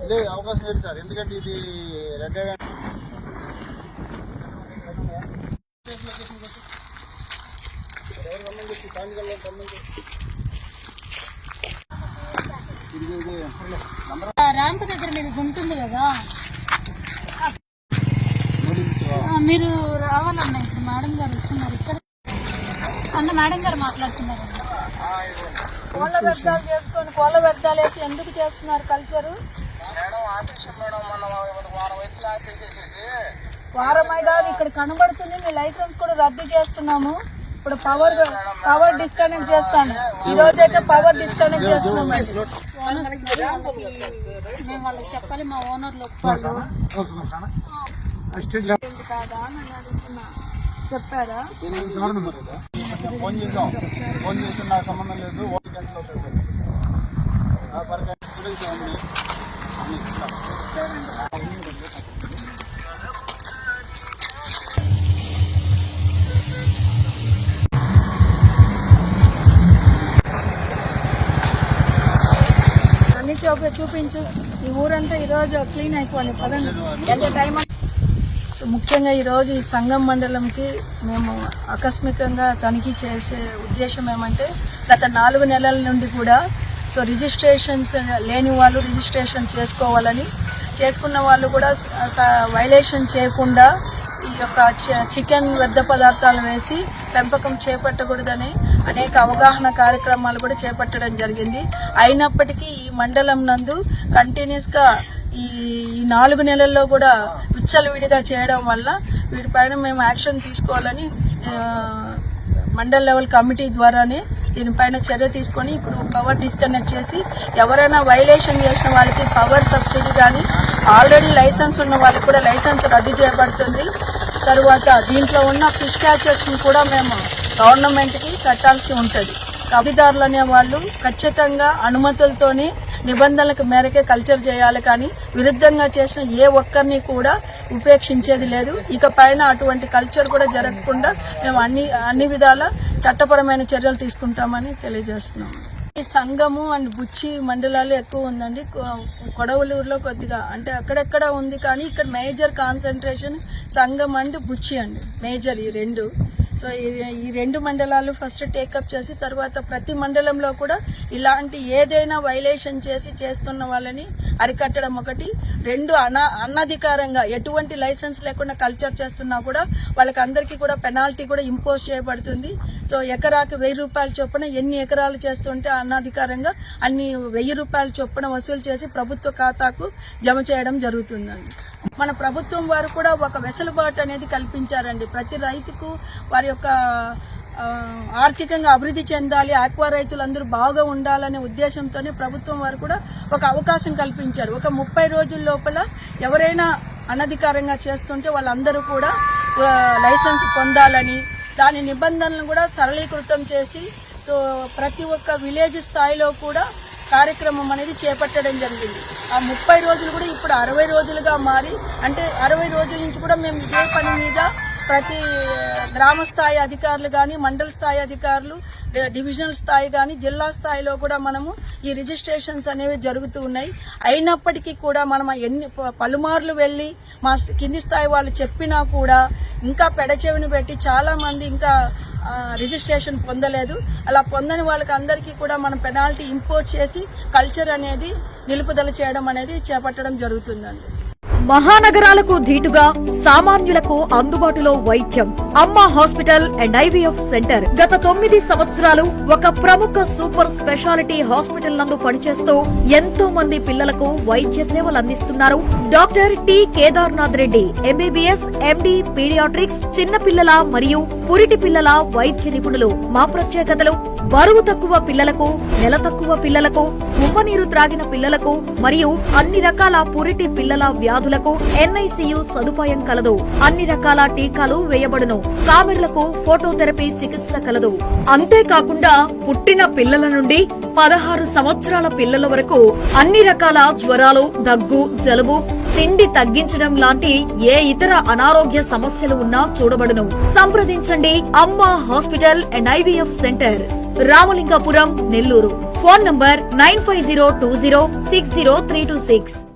ఇదే అవకాశం లేదు సార్, ఎందుకంటే ఇది రెడ్ ర్యాంప్ దగ్గర మీది ఉంటుంది కదా, మీరు రావాలన్న. ఇప్పుడు మేడం గారు వస్తున్నారు ఇక్కడ అన్న, మేడం గారు మాట్లాడుతున్నారు. కోళ్ళ వ్యర్థాలు చేసుకొని కోళ్ళ వ్యర్థాలు వేసి ఎందుకు చేస్తున్నారు కల్చరు? వారమైనా ఇక్కడ కనబడుతుంది. మీ లైసెన్స్ కూడా రద్దు చేస్తున్నాము. ఇప్పుడు పవర్ డిస్కనెక్ట్ చేస్తాను. ఈ రోజైతే పవర్ డిస్కనెక్ట్ చేస్తున్నాము. మేము వాళ్ళకి చెప్పాలి, మా ఓనర్లు ఒప్పుకోవాలి కాదా అని అడుగుతున్నా. చెప్పారా? ఫోన్ చేసి నాకు సంబంధం లేదు. 1 గంటలో అన్ని చూపించు. ఈ ఊరంతా ఈరోజు క్లీన్ అయిపోయింది. పదండి, ఎంత టైం. సో ముఖ్యంగా ఈరోజు ఈ సంగం మండలంకి మేము ఆకస్మికంగా తనిఖీ చేసే ఉద్దేశం ఏమంటే, గత 4 నెలల నుండి కూడా రిజిస్ట్రేషన్స్ లేని వాళ్ళు రిజిస్ట్రేషన్ చేసుకోవాలని, చేసుకున్న వాళ్ళు కూడా వైలేషన్ చేయకుండా ఈ యొక్క చికెన్ వ్యర్థ పదార్థాలు వేసి పెంపకం చేపట్టకూడదని అనేక అవగాహన కార్యక్రమాలు కూడా చేపట్టడం జరిగింది. అయినప్పటికీ ఈ మండలం నందు కంటిన్యూస్గా ఈ 4 నెలల్లో కూడా విచ్చలవిడిగా చేయడం వల్ల వీటిపైన మేము యాక్షన్ తీసుకోవాలని మండల్ లెవెల్ కమిటీ ద్వారానే దీనిపైన చర్య తీసుకొని ఇప్పుడు పవర్ డిస్కనెక్ట్ చేసి ఎవరైనా వైలేషన్ చేసిన వాళ్ళకి పవర్ సబ్సిడీ కానీ, ఆల్రెడీ లైసెన్స్ ఉన్న వాళ్ళకి కూడా లైసెన్స్ రద్దు చేయబడుతుంది. తరువాత దీంట్లో ఉన్న ఫిష్ క్యాచర్స్ని కూడా మేము గవర్నమెంట్కి కట్టాల్సి ఉంటుంది. కబ్జాదారులు అనే వాళ్ళు ఖచ్చితంగా అనుమతులతోని నిబంధనలకు మేరకే కల్చర్ చేయాలి, కానీ విరుద్ధంగా చేసిన ఏ ఒక్కరిని కూడా ఉపేక్షించేది లేదు. ఇక పైన అటువంటి కల్చర్ కూడా జరగకుండా మేము అన్ని విధాల చట్టపరమైన చర్యలు తీసుకుంటామని తెలియజేస్తున్నాము. ఈ సంగము అండ్ బుచ్చి మండలాలు ఎక్కువ ఉందండి. కొడవలూరులో కొద్దిగా అంటే అక్కడెక్కడ ఉంది, కానీ ఇక్కడ మేజర్ కాన్సన్ట్రేషన్ సంగం అండ్ బుచ్చి అండి, మేజర్ ఈ 2. సో ఈ 2 మండలాలు ఫస్ట్ టేకప్ చేసి తర్వాత ప్రతి మండలంలో కూడా ఇలాంటి ఏదైనా వైలేషన్ చేస్తున్న వాళ్ళని అరికట్టడం ఒకటి. 2 అనధికారంగా ఎటువంటి లైసెన్స్ లేకుండా కల్చర్ చేస్తున్నా కూడా వాళ్ళకి అందరికీ కూడా పెనాల్టీ కూడా ఇంపోజ్ చేయబడుతుంది. సో ఎకరాకి 1000 రూపాయల చొప్పున ఎన్ని ఎకరాలు చేస్తుంటే అనధికారంగా అన్ని 1000 రూపాయల చొప్పున వసూలు చేసి ప్రభుత్వ ఖాతాకు జమ చేయడం జరుగుతుందండి. మన ప్రభుత్వం వారు కూడా ఒక వెసులుబాటు అనేది కల్పించారండి. ప్రతి రైతుకు వారి యొక్క ఆర్థికంగా అభివృద్ధి చెందాలి, ఆక్వా రైతులందరూ బాగా ఉండాలనే ఉద్దేశంతోనే ప్రభుత్వం వారు కూడా ఒక అవకాశం కల్పించారు. ఒక 30 రోజుల లోపల ఎవరైనా అనధికారంగా చేస్తుంటే వాళ్ళందరూ కూడా లైసెన్స్ పొందాలని, దాని నిబంధనలను కూడా సరళీకృతం చేసి సో ప్రతి ఒక్క విలేజ్ స్థాయిలో కూడా కార్యక్రమం అనేది చేపట్టడం జరిగింది. ఆ 30 రోజులు కూడా ఇప్పుడు 60 రోజులుగా మారి, అంటే 60 రోజుల నుంచి కూడా మేము ఇదే పని మీద ప్రతి గ్రామ స్థాయి అధికారులు కానీ, మండల స్థాయి అధికారులు, డివిజనల్ స్థాయి కానీ, జిల్లా స్థాయిలో కూడా మనము ఈ రిజిస్ట్రేషన్స్ అనేవి జరుగుతూ ఉన్నాయి. అయినప్పటికీ కూడా మనం పలుమార్లు వెళ్ళి మా కింది స్థాయి వాళ్ళు చెప్పినా కూడా ఇంకా పెడచెవిని పెట్టి చాలా మంది ఇంకా రిజిస్ట్రేషన్ పొందలేదు. అలా పొందని వాళ్ళకి అందరికీ కూడా మనం పెనాల్టీ ఇంపోజ్ చేసి కల్చర్ అనేది నిలుపుదల చేయడం అనేది చేపట్టడం జరుగుతుందండి. మహానగరాలకు ధీటుగా సామాన్యులకు అందుబాటులో వైద్యం. అమ్మా హాస్పిటల్ అండ్ ఐవీఎఫ్ సెంటర్ గత 9 సంవత్సరాలు ఒక ప్రముఖ సూపర్ స్పెషాలిటీ హాస్పిటల్ నందు పనిచేస్తూ ఎంతో మంది పిల్లలకు వైద్య సేవలు అందిస్తున్నారు. Doctor T Kedarnath Reddy MBBS, MD, paediatrics, చిన్నపిల్లల మరియు పురిటి పిల్లల వైద్య నిపుణులు. మా ప్రత్యేకతలు: బరువు తక్కువ పిల్లలకు, నెల తక్కువ పిల్లలకు, ఉమ్మనీరు త్రాగిన పిల్లలకు మరియు అన్ని రకాల పురిటి పిల్లల వ్యాధులకు ఎన్ఐసియు సదుపాయం కలదు. అన్ని రకాల టీకాలు వేయబడును. కామెర్లకు ఫోటోథెరపీ చికిత్స కలదు. అంతేకాకుండా పుట్టిన పిల్లల నుండి 16 సంవత్సరాల పిల్లల వరకు అన్ని రకాల జ్వరాలు, దగ్గు, జలుబు, తిండి తగ్గించడం లాంటి ఏ ఇతర అనారోగ్య సమస్యలు ఉన్నా చూడబడును. సంప్రదించండి అమ్మా hospital and IVF centre. Ramalingapuram, Nellore. Phone number 9502060326.